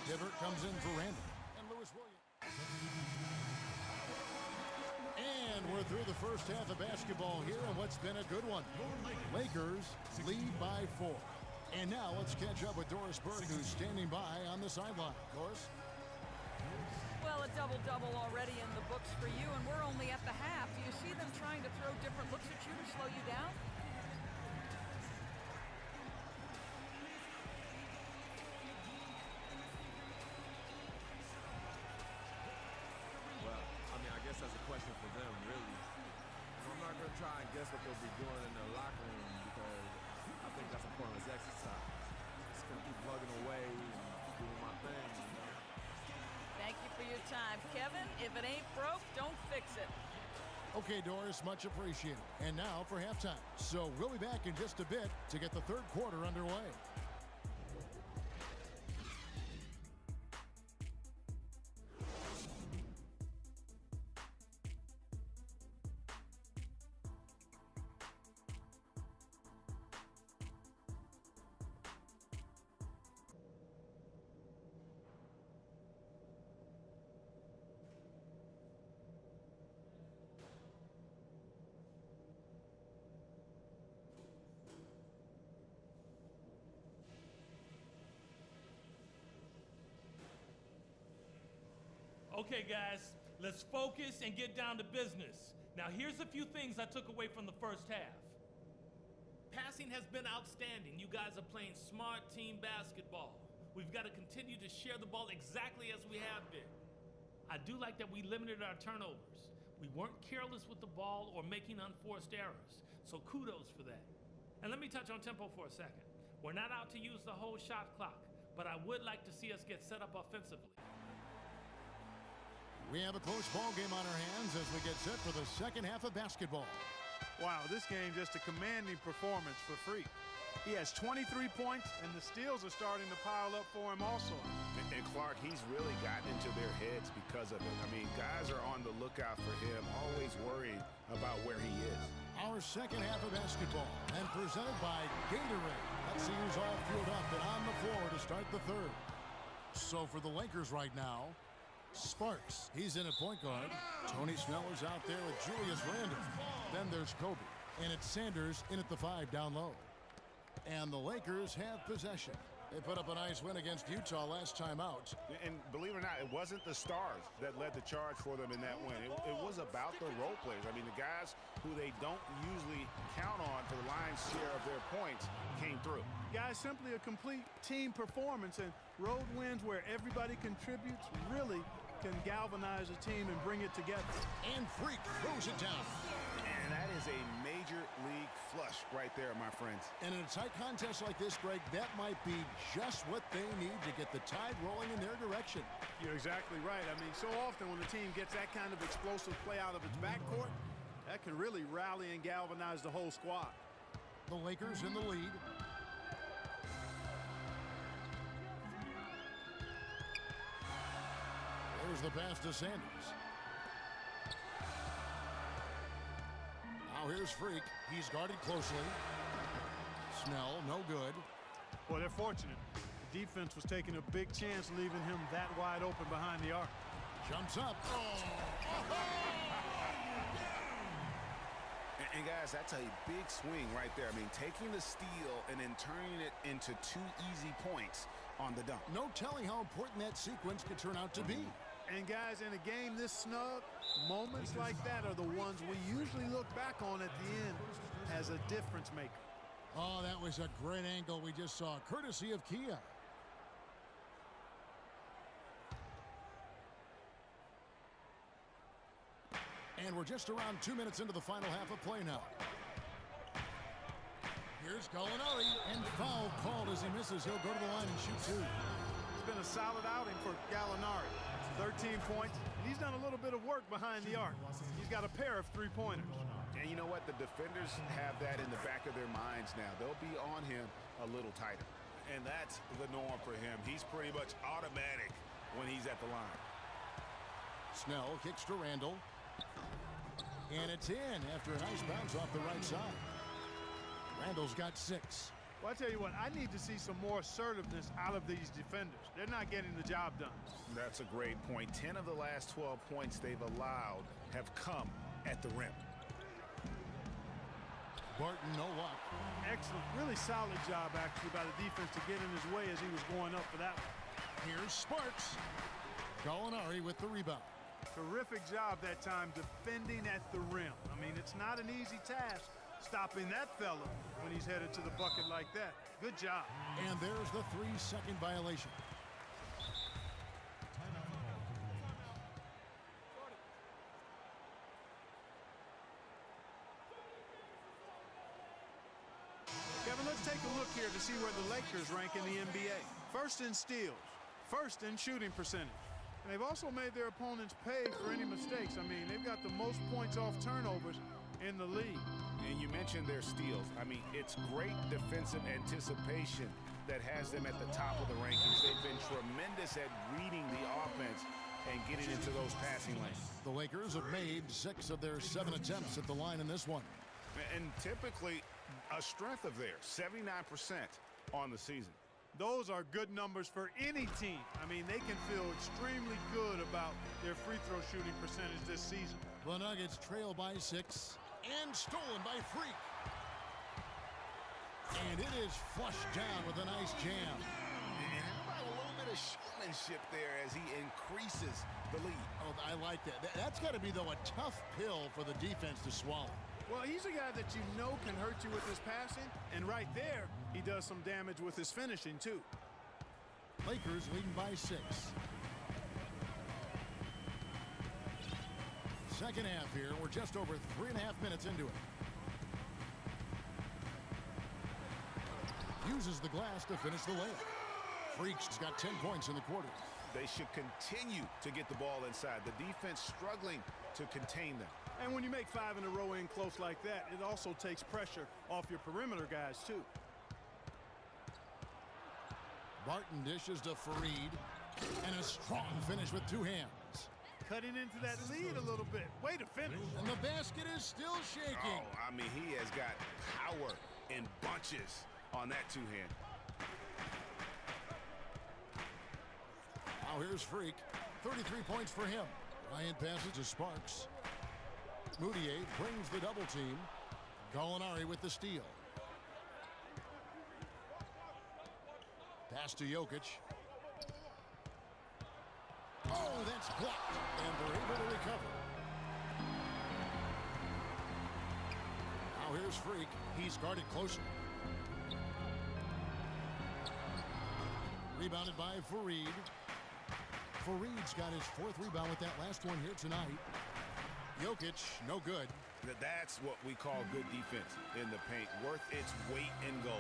Hibbert comes in for Randall. And Lewis Williams. And we're through the first half of basketball here, and what's been a good one. Lakers lead by 4. And now let's catch up with Doris Burke, who's standing by on the sideline. Doris? Well, a double-double already in the books for you, and we're only at the half. Do you see them trying to throw different looks at you to slow you down? Well, I mean, I guess that's a question for them, really. I'm not going to try and guess what they'll be doing in their locker room because I think that's a pointless exercise. Just going to keep plugging away and doing my thing, you know? Thank you for your time, Kevin. If it ain't broke, don't fix it. Okay, Doris, much appreciated. And now for halftime. So we'll be back in just a bit to get the third quarter underway. Okay, guys, let's focus and get down to business. Now, here's a few things I took away from the first half. Passing has been outstanding. You guys are playing smart team basketball. We've got to continue to share the ball exactly as we have been. I do like that we limited our turnovers. We weren't careless with the ball or making unforced errors, so kudos for that. And let me touch on tempo for a second. We're not out to use the whole shot clock, but I would like to see us get set up offensively. We have a close ball game on our hands as we get set for the second half of basketball. Wow, this game just a commanding performance for Freak. He has 23 points, and the steals are starting to pile up for him also. And Clark, he's really gotten into their heads because of it. I mean, guys are on the lookout for him, always worried about where he is. Our second half of basketball, and presented by Gatorade. Let's see who's all fueled up and on the floor to start the third. So for the Lakers right now, Sparks, he's in at point guard. Tony Snell is out there with Julius Randle. Then there's Kobe. And it's Sanders in at the 5 down low. And the Lakers have possession. They put up a nice win against Utah last time out. And believe it or not, it wasn't the stars that led the charge for them in that win. It was about the role players. I mean, the guys who they don't usually count on for the lion's share of their points came through. Guys, simply a complete team performance, and road wins where everybody contributes really can galvanize a team and bring it together. And Freak throws it down. And that is a major league flush right there, my friends. And in a tight contest like this, Greg, that might be just what they need to get the tide rolling in their direction. You're exactly right. I mean, so often when the team gets that kind of explosive play out of its backcourt, that can really rally and galvanize the whole squad. The Lakers in the lead. There's the pass to Sanders. Now here's Freak. He's guarded closely. Snell, no good. Well, they're fortunate. The defense was taking a big chance leaving him that wide open behind the arc. Jumps up. And guys, that's a big swing right there. I mean, taking the steal and then turning it into 2 easy points on the dunk. No telling how important that sequence could turn out to be. And guys, in a game this snug, moments like that are the ones we usually look back on at the end as a difference maker. Oh, that was a great angle we just saw, courtesy of Kia. And we're just around 2 minutes into the final half of play now. Here's Gallinari, and foul called as he misses. He'll go to the line and shoot 2. It's been a solid outing for Gallinari. 13 points, and he's done a little bit of work behind the arc. He's got a pair of 3-pointers. And you know what? The defenders have that in the back of their minds now. They'll be on him a little tighter. And that's the norm for him. He's pretty much automatic when he's at the line. Snell kicks to Randall. And it's in after a nice bounce off the right side. Randall's got 6. Well, I tell you what, I need to see some more assertiveness out of these defenders. They're not getting the job done. That's a great point. 10 of the last 12 points they've allowed have come at the rim. Barton, no luck. Excellent, really solid job, actually, by the defense to get in his way as he was going up for that one. Here's Sparks. Gallinari with the rebound. Terrific job that time defending at the rim. I mean, it's not an easy task stopping that fella when he's headed to the bucket like that. Good job. And there's the 3-second violation. Kevin, let's take a look here to see where the Lakers rank in the NBA. First in steals, first in shooting percentage. And they've also made their opponents pay for any mistakes. I mean, they've got the most points off turnovers in the league. And you mentioned their steals. I mean, it's great defensive anticipation that has them at the top of the rankings. They've been tremendous at reading the offense and getting into those passing lanes. The Lakers have made 6 of their 7 attempts at the line in this one. And typically a strength of theirs, 79% on the season. Those are good numbers for any team. I mean, they can feel extremely good about their free throw shooting percentage this season. The Nuggets trail by 6 and stolen by Freak. And it is flushed down with a nice jam. And how about a little bit of showmanship there as he increases the lead? Oh, I like that. That's got to be, though, a tough pill for the defense to swallow. Well, he's a guy that you know can hurt you with his passing, and right there, he does some damage with his finishing, too. Lakers leading by 6. Second half here. We're just over 3.5 minutes into it. Uses the glass to finish the layup. Freak's got 10 points in the quarter. They should continue to get the ball inside. The defense struggling to contain them. And when you make 5 in a row in close like that, it also takes pressure off your perimeter guys, too. Barton dishes to Fareed. And a strong finish with 2 hands. Cutting into that lead a little bit. Way to finish. And the basket is still shaking. Oh, I mean, he has got power in bunches on that 2-hand. Now here's Freak. 33 points for him. Ryan passes to Sparks. Moutier brings the double team. Gallinari with the steal. Pass to Jokic. Oh, that's blocked. And they're able to recover. Now here's Freak. He's guarded closer. Rebounded by Fareed. Fareed's got his 4th rebound with that last one here tonight. Jokic, no good. That's what we call good defense in the paint. Worth its weight in gold.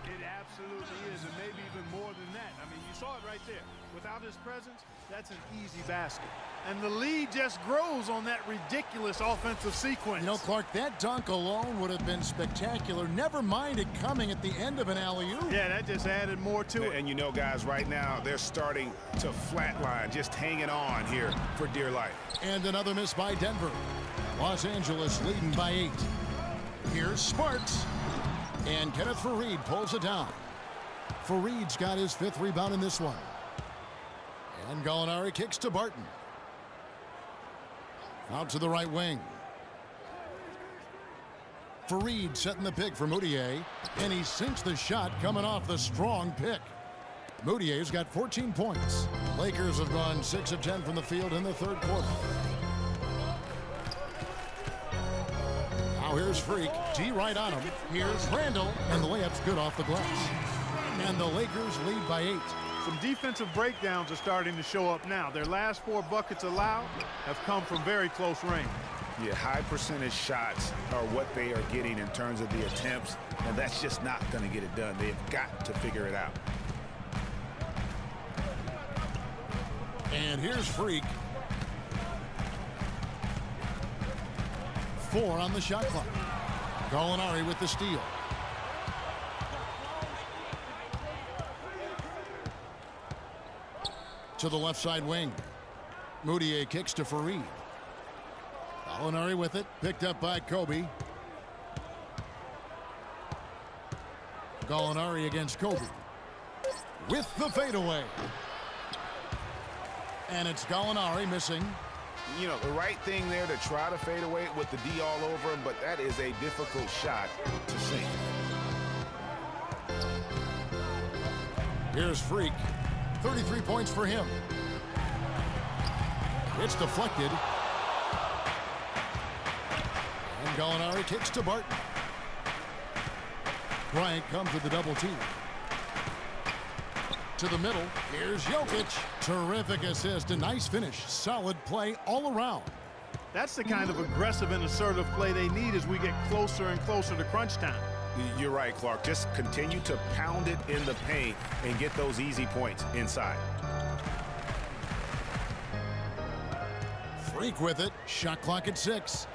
It absolutely is, and maybe even more than that. I mean, you saw it right there. Without his presence, that's an easy basket. And the lead just grows on that ridiculous offensive sequence. You know, Clark, that dunk alone would have been spectacular. Never mind it coming at the end of an alley-oop. Yeah, that just added more to it. And you know, guys, right now, they're starting to flatline, just hanging on here for dear life. And another miss by Denver. Los Angeles leading by 8. Here's Sparks. And Kenneth Fareed pulls it down. Fareed's got his 5th rebound in this one. And Gallinari kicks to Barton. Out to the right wing. Fareed setting the pick for Moutier. And he sinks the shot coming off the strong pick. Moutier's got 14 points. Lakers have gone 6 of 10 from the field in the 3rd quarter. Now here's Freak. T right on him. Here's Randall. And the layup's good off the glass. And the Lakers lead by 8. Some defensive breakdowns are starting to show up now. Their last 4 buckets allowed have come from very close range. Yeah, high percentage shots are what they are getting in terms of the attempts, and that's just not going to get it done. They've got to figure it out. And here's Freak. 4 on the shot clock. Gallinari with the steal. To the left side wing. Moutier kicks to Fareed. Gallinari with it. Picked up by Kobe. Gallinari against Kobe. With the fadeaway. And it's Gallinari missing. You know, the right thing there to try to fade away with the D all over him, but that is a difficult shot to sink. Here's Freak. 33 points for him. It's deflected. And Gallinari kicks to Barton. Bryant comes with the double team. To the middle. Here's Jokic. Terrific assist. A nice finish. Solid play all around. That's the kind of aggressive and assertive play they need as we get closer and closer to crunch time. You're right, Clark. Just continue to pound it in the paint and get those easy points inside. Freak with it. Shot clock at 6.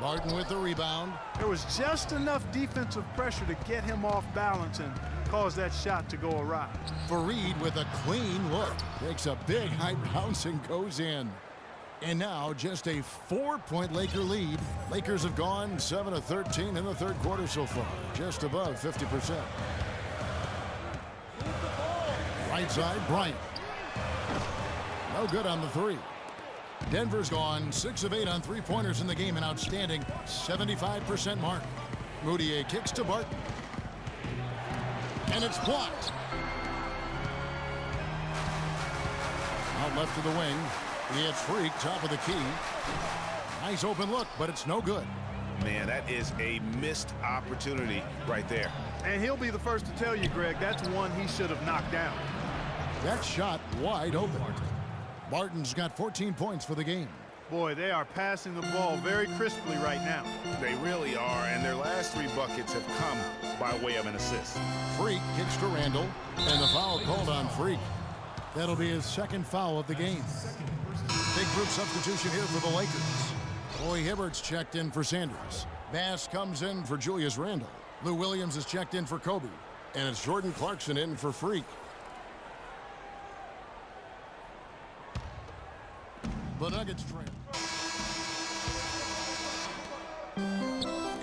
Barton with the rebound. There was just enough defensive pressure to get him off balance and cause that shot to go awry. Fareed with a clean look. Takes a big high bounce and goes in. And now just a 4-point Laker lead. Lakers have gone 7 of 13 in the third quarter so far. Just above 50%. Right side, Bryant. No good on the three. Denver's gone 6 of 8 on three-pointers in the game. An outstanding 75% mark. Moutier kicks to Barton. And it's blocked. Out left to the wing. It's Freak, top of the key. Nice open look, but it's no good. Man, that is a missed opportunity right there. And he'll be the first to tell you, Greg, that's one he should have knocked down. That shot wide open. Barton's got 14 points for the game. Boy, they are passing the ball very crisply right now. They really are, and their last 3 buckets have come by way of an assist. Freak kicks to Randall, and the foul called on Freak. That'll be his second foul of the game. Big group substitution here for the Lakers. Roy Hibbert's checked in for Sanders. Bass comes in for Julius Randle. Lou Williams is checked in for Kobe. And it's Jordan Clarkson in for Freak. The Nuggets trail.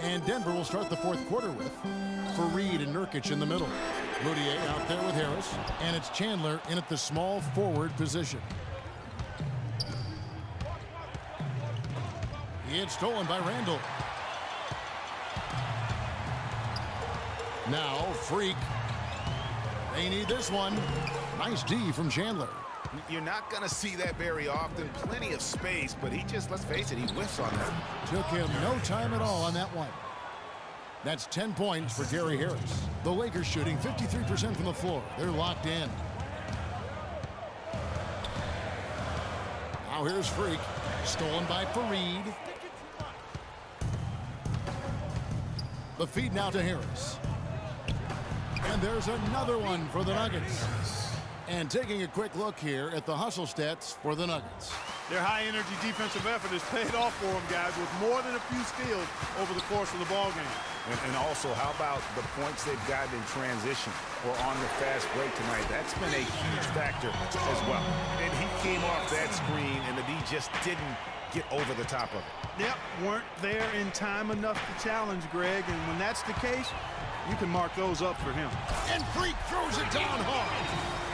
And Denver will start the fourth quarter with Fareed and Nurkic in the middle. Moutier out there with Harris. And it's Chandler in at the small forward position. It's stolen by Randall. Now, Freak. They need this one. Nice D from Chandler. You're not going to see that very often. Plenty of space, but he just, let's face it, he whiffs on that. Took him no time at all on that one. That's 10 points for Gary Harris. The Lakers shooting 53% from the floor. They're locked in. Now here's Freak. Stolen by Fareed. The feed now to Harris. And there's another one for the Nuggets. And taking a quick look here at the hustle stats for the Nuggets. Their high-energy defensive effort has paid off for them, guys, with more than a few steals over the course of the ballgame. And also, how about the points they've gotten in transition or on the fast break tonight? That's been a huge factor as well. And he came off that screen, and the D just didn't get over the top of it. Yep, weren't there in time enough to challenge Greg, and when that's the case, you can mark those up for him. And Freak throws it down hard.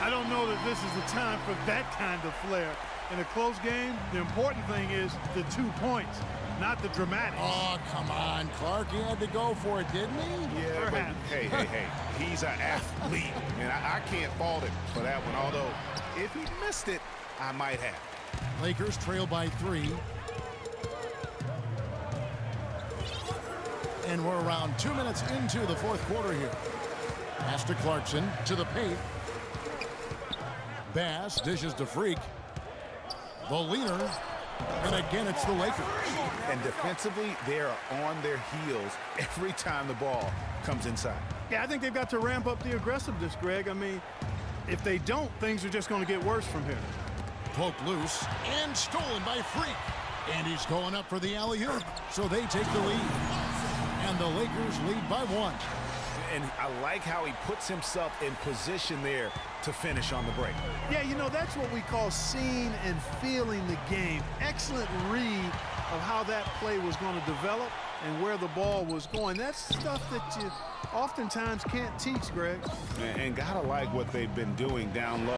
I don't know that this is the time for that kind of flair. In a close game, the important thing is the 2 points, not the dramatics. Oh, come on, Clark. He had to go for it, didn't he? Yeah, but hey. He's an athlete, and I can't fault him for that one. Although, if he missed it, I might have. Lakers trail by 3. And we're around 2 minutes into the fourth quarter here. Pass to Clarkson, to the paint. Bass dishes to Freak. The leaner. And again, it's the Lakers. And defensively, they are on their heels every time the ball comes inside. Yeah, I think they've got to ramp up the aggressiveness, Greg. I mean, if they don't, things are just going to get worse from here. Poked loose and stolen by Freak. And he's going up for the alley-oop. So they take the lead. And the Lakers lead by 1. And I like how he puts himself in position there to finish on the break. Yeah, you know, that's what we call seeing and feeling the game. Excellent read of how that play was going to develop and where the ball was going. That's stuff that you oftentimes can't teach, Greg. And gotta like what they've been doing down low.